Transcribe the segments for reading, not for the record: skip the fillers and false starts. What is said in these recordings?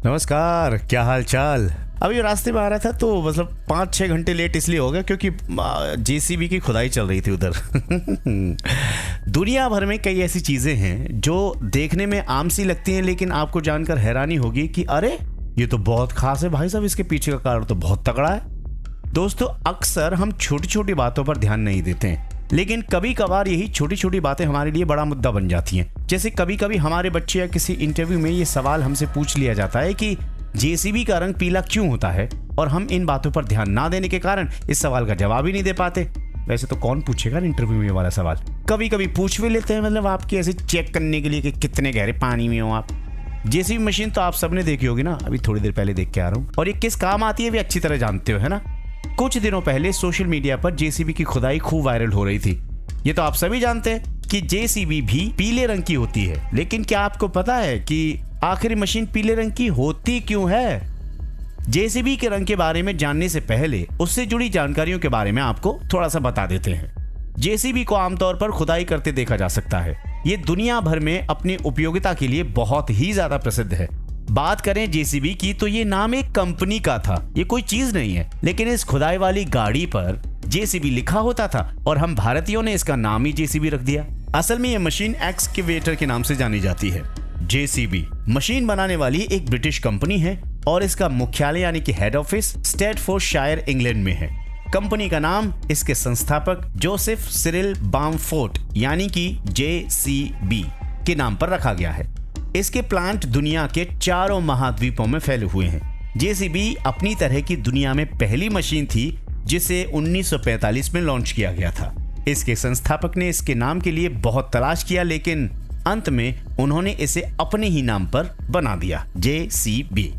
नमस्कार, क्या हाल चाल। अभी रास्ते में आ रहा था तो मतलब 5-6 घंटे लेट इसलिए हो गया क्योंकि जेसीबी की खुदाई चल रही थी उधर। दुनिया भर में कई ऐसी चीजें हैं जो देखने में आम सी लगती हैं, लेकिन आपको जानकर हैरानी होगी कि अरे ये तो बहुत खास है भाई साहब, इसके पीछे का कारण तो बहुत तगड़ा है। दोस्तों, अक्सर हम छोटी छोटी बातों पर ध्यान नहीं देते हैं, लेकिन कभी कभार यही छोटी छोटी बातें हमारे लिए बड़ा मुद्दा बन जाती हैं। जैसे कभी कभी हमारे बच्चे या किसी इंटरव्यू में ये सवाल हमसे पूछ लिया जाता है कि जेसीबी का रंग पीला क्यों होता है, और हम इन बातों पर ध्यान ना देने के कारण इस सवाल का जवाब ही नहीं दे पाते। वैसे तो कौन पूछेगा इंटरव्यू में ये वाला सवाल, कभी कभी पूछ भी लेते हैं, मतलब आपके ऐसे चेक करने के लिए कि कितने गहरे पानी में हो आप। जेसीबी मशीन तो आप सबने देखी होगी ना, अभी थोड़ी देर पहले देख के आ रहा हूँ, और ये किस काम आती है भी अच्छी तरह जानते हो, है ना। कुछ दिनों पहले सोशल मीडिया पर जेसीबी की खुदाई खूब वायरल हो रही थी। ये तो आप सभी जानते हैं कि जेसीबी भी पीले रंग की होती है, लेकिन क्या आपको पता है कि आखिर मशीन पीले रंग की होती क्यों है? जेसीबी के रंग के बारे में जानने से पहले उससे जुड़ी जानकारियों के बारे में आपको थोड़ा सा बता देते हैं। जेसीबी को आमतौर पर खुदाई करते देखा जा सकता है। ये दुनिया भर में अपनी उपयोगिता के लिए बहुत ही ज्यादा प्रसिद्ध है। बात करें जेसीबी की तो ये नाम एक कंपनी का था, ये कोई चीज नहीं है, लेकिन इस खुदाई वाली गाड़ी पर जेसीबी लिखा होता था और हम भारतीयों ने इसका नाम ही जेसीबी रख दिया। असल में ये मशीन एक्सकेवेटर के नाम से जानी जाती है। जेसीबी मशीन बनाने वाली एक ब्रिटिश कंपनी है और इसका मुख्यालय यानी कि हेड ऑफिस स्टैटफोर्डशायर इंग्लैंड में है। कंपनी का नाम इसके संस्थापक जोसेफ सिरिल बामफोर्ट यानी कि जेसीबी के नाम पर रखा गया है। इसके प्लांट दुनिया के चारों महाद्वीपों में फैले हुए हैं। जेसीबी अपनी तरह की दुनिया में पहली मशीन थी जिसे 1945 में लॉन्च किया गया था। इसके संस्थापक ने इसके नाम के लिए बहुत तलाश किया, लेकिन अंत में उन्होंने इसे अपने ही नाम पर बना दिया, जेसीबी।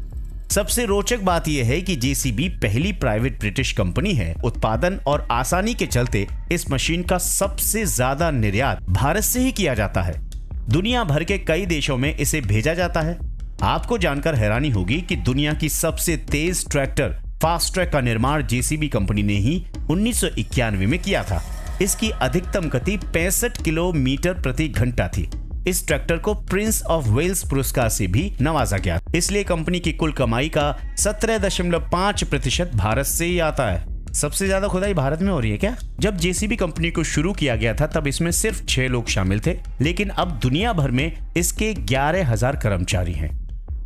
सबसे रोचक बात यह है कि जेसीबी पहली प्राइवेट ब्रिटिश कंपनी है। उत्पादन और आसानी के चलते इस मशीन का सबसे ज्यादा निर्यात भारत से ही किया जाता है। दुनिया भर के कई देशों में इसे भेजा जाता है। आपको जानकर हैरानी होगी कि दुनिया की सबसे तेज ट्रैक्टर फास्ट ट्रैक का निर्माण जेसीबी कंपनी ने ही 1991 में किया था। इसकी अधिकतम गति 65 किलोमीटर प्रति घंटा थी। इस ट्रैक्टर को प्रिंस ऑफ वेल्स पुरस्कार से भी नवाजा गया, इसलिए कंपनी की कुल कमाई का 17.5% भारत से ही आता है। सबसे ज्यादा खुदाई भारत में हो रही है क्या? जब जेसीबी कंपनी को शुरू किया गया था तब इसमें सिर्फ 6 लोग शामिल थे, लेकिन अब दुनिया भर में इसके 11,000 कर्मचारी हैं।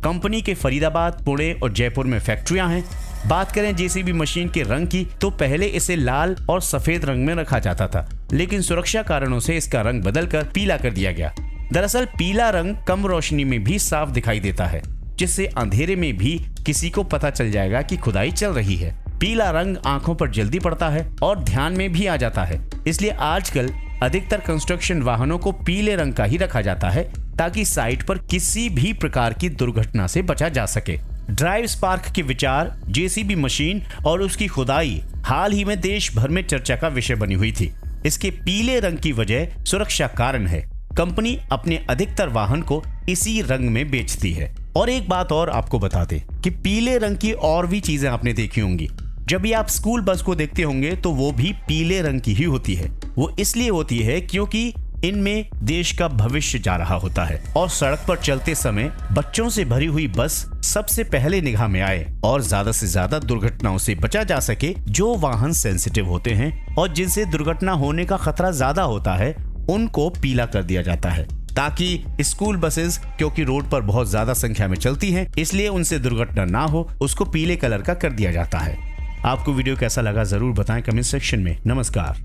कंपनी के फरीदाबाद, पुणे और जयपुर में फैक्ट्रियां हैं। बात करें जेसीबी मशीन के रंग की तो पहले इसे लाल और सफेद रंग में रखा जाता था, लेकिन सुरक्षा कारणों से इसका रंग बदलकर पीला कर दिया गया। दरअसल पीला रंग कम रोशनी में भी साफ दिखाई देता है, जिससे अंधेरे में भी किसी को पता चल जाएगा कि खुदाई चल रही है। पीला रंग आंखों पर जल्दी पड़ता है और ध्यान में भी आ जाता है, इसलिए आजकल अधिकतर कंस्ट्रक्शन वाहनों को पीले रंग का ही रखा जाता है ताकि साइट पर किसी भी प्रकार की दुर्घटना से बचा जा सके। ड्राइव स्पार्क के विचार, जेसीबी मशीन और उसकी खुदाई हाल ही में देश भर में चर्चा का विषय बनी हुई थी। इसके पीले रंग की वजह सुरक्षा कारण है। कंपनी अपने अधिकतर वाहन को इसी रंग में बेचती है। और एक बात और आपको बता दें कि पीले रंग की और भी चीजें आपने देखी होंगी। जब भी आप स्कूल बस को देखते होंगे तो वो भी पीले रंग की ही होती है। वो इसलिए होती है क्योंकि इनमें देश का भविष्य जा रहा होता है और सड़क पर चलते समय बच्चों से भरी हुई बस सबसे पहले निगाह में आए और ज्यादा से ज्यादा दुर्घटनाओं से बचा जा सके। जो वाहन सेंसिटिव होते हैं और जिनसे दुर्घटना होने का खतरा ज्यादा होता है, उनको पीला कर दिया जाता है, ताकि स्कूल बसेस क्योंकि रोड पर बहुत ज्यादा संख्या में चलती हैं, इसलिए उनसे दुर्घटना ना हो, उसको पीले कलर का कर दिया जाता है। आपको वीडियो कैसा लगा जरूर बताएं कमेंट सेक्शन में। नमस्कार।